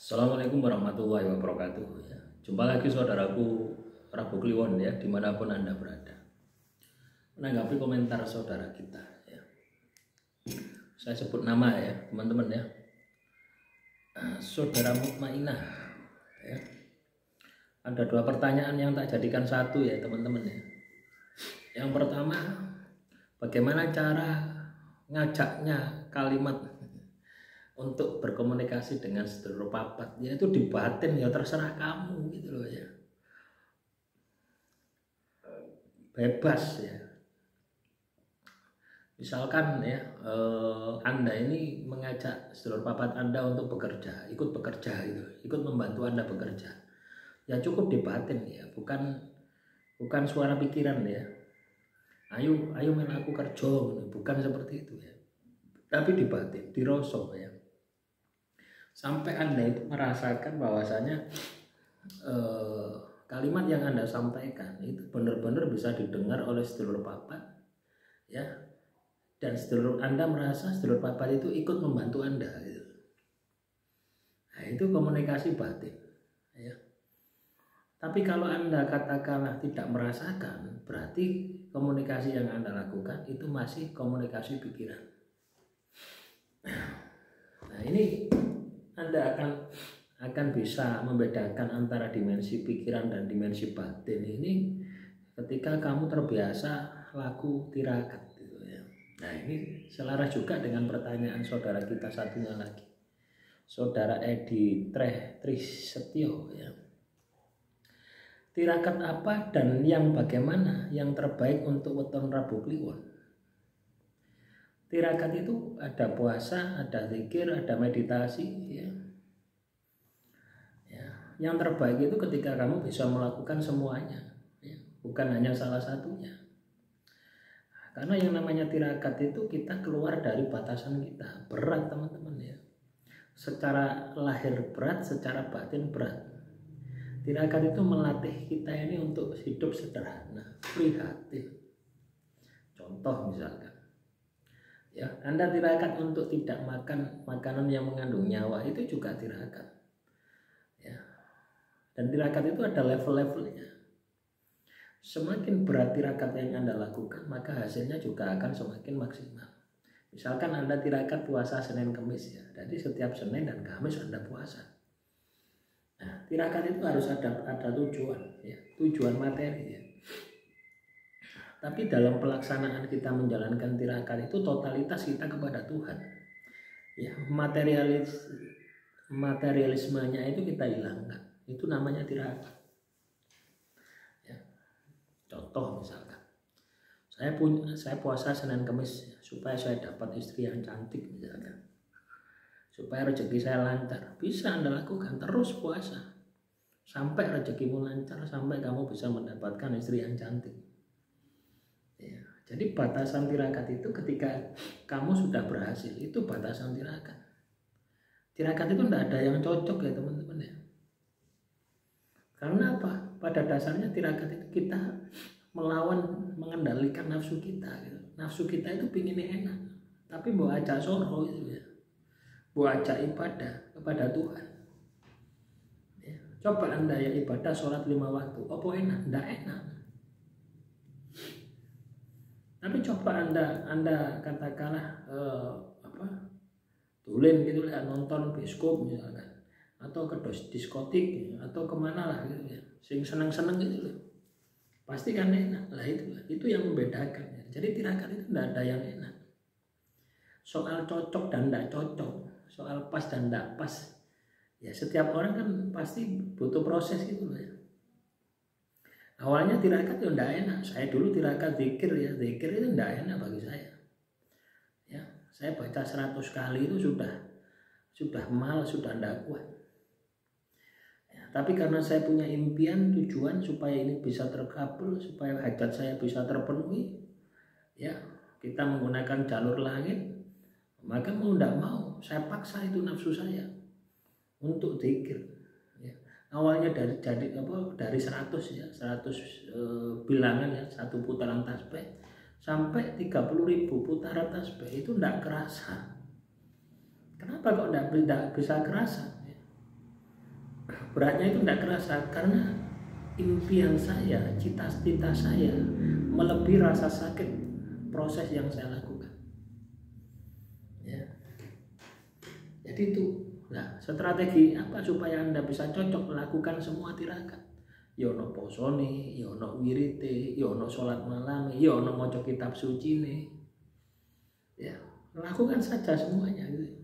Assalamualaikum warahmatullahi wabarakatuh ya. Jumpa lagi saudaraku Rabu Kliwon ya, dimanapun Anda berada. Menanggapi komentar saudara kita ya. Saya sebut nama ya teman-teman ya. Saudara Mutmainah ya. Ada dua pertanyaan yang tak jadikan satu ya teman-teman ya. Yang pertama, bagaimana cara ngajaknya kalimat untuk berkomunikasi dengan sedulur papat, yaitu di batin ya terserah kamu gitu loh ya, bebas ya. Misalkan ya Anda ini mengajak sedulur papat Anda untuk bekerja, ikut bekerja gitu, ikut membantu Anda bekerja, ya cukup di batin ya, bukan suara pikiran ya, ayo men aku kerja, bukan seperti itu ya, tapi di batin, di rasa ya. Sampai Anda itu merasakan bahwasanya kalimat yang Anda sampaikan itu benar-benar bisa didengar oleh sedulur papat ya, dan sedulur Anda merasa sedulur papat itu ikut membantu Anda gitu. Nah, itu komunikasi batin ya. Tapi kalau Anda katakanlah tidak merasakan, berarti komunikasi yang Anda lakukan itu masih komunikasi pikiran. Nah, ini Anda akan bisa membedakan antara dimensi pikiran dan dimensi batin ini ketika kamu terbiasa laku tirakat gitu ya. Nah, ini selaras juga dengan pertanyaan saudara kita satunya lagi, saudara Edi Trisetyo ya. Tirakat apa dan yang bagaimana yang terbaik untuk weton Rabu Kliwon? Tirakat itu ada puasa, ada zikir, ada meditasi ya. Ya, yang terbaik itu ketika kamu bisa melakukan semuanya ya, bukan hanya salah satunya. Karena yang namanya tirakat itu kita keluar dari batasan kita. Berat teman-teman ya. Secara lahir berat, secara batin berat. Tirakat itu melatih kita ini untuk hidup sederhana, prihatin. Contoh misalkan ya, Anda tirakat untuk tidak makan makanan yang mengandung nyawa, itu juga tirakat ya. Dan tirakat itu ada level-levelnya. Semakin berat tirakat yang Anda lakukan, maka hasilnya juga akan semakin maksimal. Misalkan Anda tirakat puasa Senin Kamis ya, jadi setiap Senin dan Kamis Anda puasa. Nah, tirakat itu harus ada tujuan ya, tujuan materi ya. Tapi dalam pelaksanaan kita menjalankan tirakat itu totalitas kita kepada Tuhan. Ya, materialismenya itu kita hilangkan. Itu namanya tirakat. Ya. Contoh misalkan, saya puasa Senin Kamis ya, supaya saya dapat istri yang cantik misalkan. Supaya rezeki saya lancar. Bisa Anda lakukan terus puasa sampai rezekimu lancar, sampai kamu bisa mendapatkan istri yang cantik. Ya, jadi batasan tirakat itu ketika kamu sudah berhasil, itu batasan tirakat. Tirakat itu tidak ada yang cocok ya teman-teman ya. Karena apa? Pada dasarnya tirakat itu kita melawan, mengendalikan nafsu kita gitu. Nafsu kita itu pinginnya enak, tapi mau ajak soro gitu ya, mau ajak ibadah kepada Tuhan ya. Coba Anda ya ibadah sholat 5 waktu, apa enak? Tidak enak. Tapi coba Anda katakanlah tulen gitu ya, nonton bioskop misalkan, atau ke diskotik atau kemana lah gitu ya, sing seneng-seneng gitu loh, pasti kan enak lah. Itu yang membedakan ya. Jadi tirakat itu tidak ada yang enak. Soal cocok dan tidak cocok, soal pas dan tidak pas ya, setiap orang kan pasti butuh proses gitu loh ya. Awalnya tirakat itu tidak enak. Saya dulu tirakat zikir ya, zikir itu tidak enak bagi saya ya. Saya baca 100 kali itu sudah mal, sudah tidak kuat ya. Tapi karena saya punya impian, tujuan supaya ini bisa terkabul, supaya hajat saya bisa terpenuhi ya, kita menggunakan jalur langit, maka mau tidak mau saya paksa itu nafsu saya untuk zikir. Awalnya dari 100 ya, 100 bilangan ya, satu putaran tasbih sampai 30.000 putaran tasbih itu tidak kerasa. Kenapa kok tidak bisa kerasa? beratnya itu tidak kerasa karena impian saya, cita-cita saya melebihi rasa sakit proses yang saya lakukan. Ya. Jadi itu, nah strategi apa supaya Anda bisa cocok melakukan semua tirakat? Yono posone, yono wirite, yono sholat malam, yono maca kitab suci nih. Ya, lakukan saja semuanya gitu.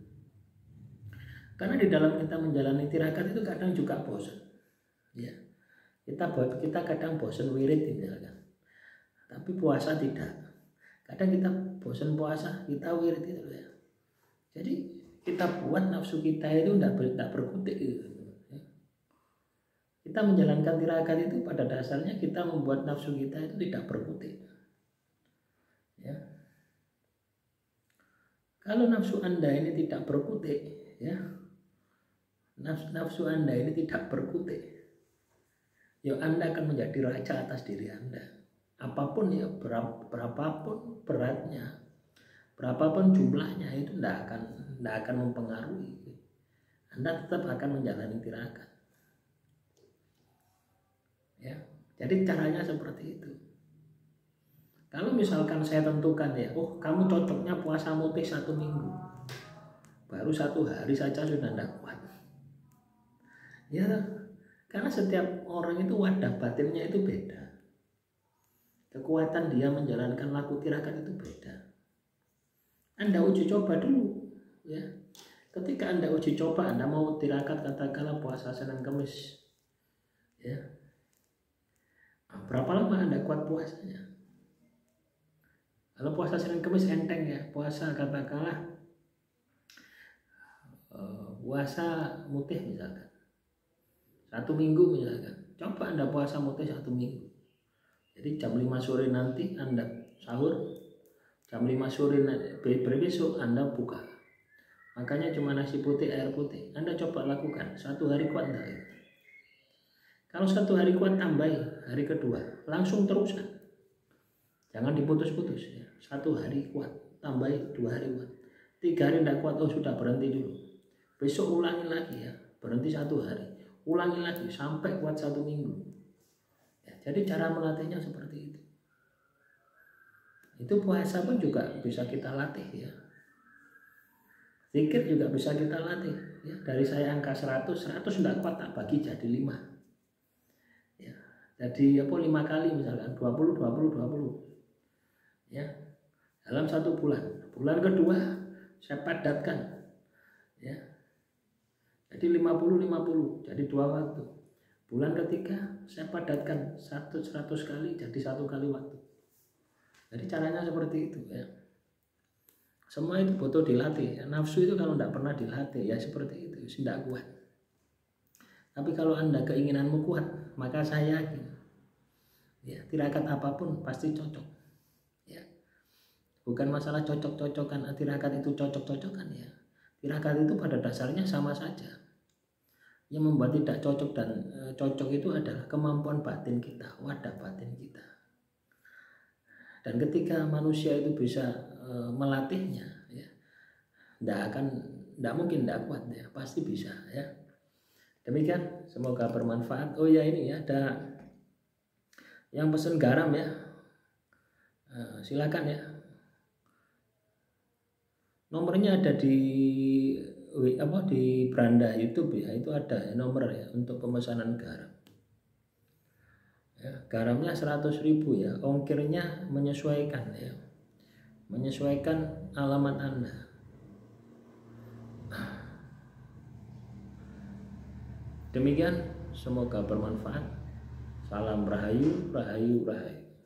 Karena di dalam kita menjalani tirakat itu kadang juga bosan. Ya. Kita kadang bosan wirid misalkan. Tapi puasa tidak. Kadang kita bosan puasa, kita wirid itu ya. Jadi kita buat nafsu kita itu tidak berkutik gitu. Ya. Kita menjalankan tirakat itu pada dasarnya kita membuat nafsu kita itu tidak berkutik. Ya. Kalau nafsu Anda ini tidak berkutik, ya, nafsu Anda ini tidak berkutik, ya Anda akan menjadi raja atas diri Anda. Apapun ya, berapapun beratnya, berapapun jumlahnya itu tidak akan mempengaruhi. Anda tetap akan menjalani tirakat. Ya, jadi caranya seperti itu. Kalau misalkan saya tentukan ya, kamu cocoknya puasa mutih 1 minggu, baru 1 hari saja sudah tidak kuat. Ya, karena setiap orang itu wadah batinnya itu beda. Kekuatan dia menjalankan laku tirakat itu beda. Anda uji coba dulu, ya. Ketika Anda uji coba, Anda mau tirakat katakanlah puasa Senin Kamis, ya. Nah, berapa lama Anda kuat puasanya? Kalau puasa Senin Kamis enteng ya, puasa katakanlah puasa mutih misalkan 1 minggu misalkan, coba Anda puasa mutih 1 minggu. Jadi jam 5 sore nanti Anda sahur, jam 5 sore besok Anda buka. Makanya cuma nasi putih, air putih. Anda coba lakukan, 1 hari kuat enggak? Kalau 1 hari kuat tambahi, hari kedua langsung terusan. Jangan diputus-putus ya. 1 hari kuat, tambahi 2 hari kuat. 3 hari tidak kuat, sudah berhenti dulu. Besok ulangi lagi ya, berhenti 1 hari. Ulangi lagi sampai kuat 1 minggu. Ya, jadi cara melatihnya seperti itu. Itu puasa pun juga bisa kita latih ya. Zikir juga bisa kita latih ya. Dari saya angka 100 tidak kuat tak bagi jadi 5. Ya. Jadi 5 kali misalkan 20 ya. Dalam 1 bulan. Bulan kedua saya padatkan ya. Jadi 50 jadi 2 waktu. Bulan ketiga saya padatkan 100 kali jadi 1 kali waktu. Jadi caranya seperti itu ya. Semua itu butuh dilatih. Nafsu itu kalau tidak pernah dilatih ya seperti itu, tidak kuat. Tapi kalau Anda keinginanmu kuat, maka saya yakin ya, tirakat apapun pasti cocok. Ya. Bukan masalah cocok-cocokan, tirakat itu cocok-cocokan ya. Tirakat itu pada dasarnya sama saja. Yang membuat tidak cocok dan cocok itu adalah kemampuan batin kita, wadah batin kita. Dan ketika manusia itu bisa melatihnya, ya, tidak mungkin tidak kuat ya, pasti bisa ya. Demikian, semoga bermanfaat. Oh ya ini ya, ada yang pesen garam ya, silakan ya. Nomornya ada di beranda YouTube ya, itu ada ya, nomor ya untuk pemesanan garam. Ya, garamnya 100.000 ya, ongkirnya menyesuaikan ya, menyesuaikan alamat Anda. Demikian, semoga bermanfaat. Salam rahayu, rahayu, rahayu.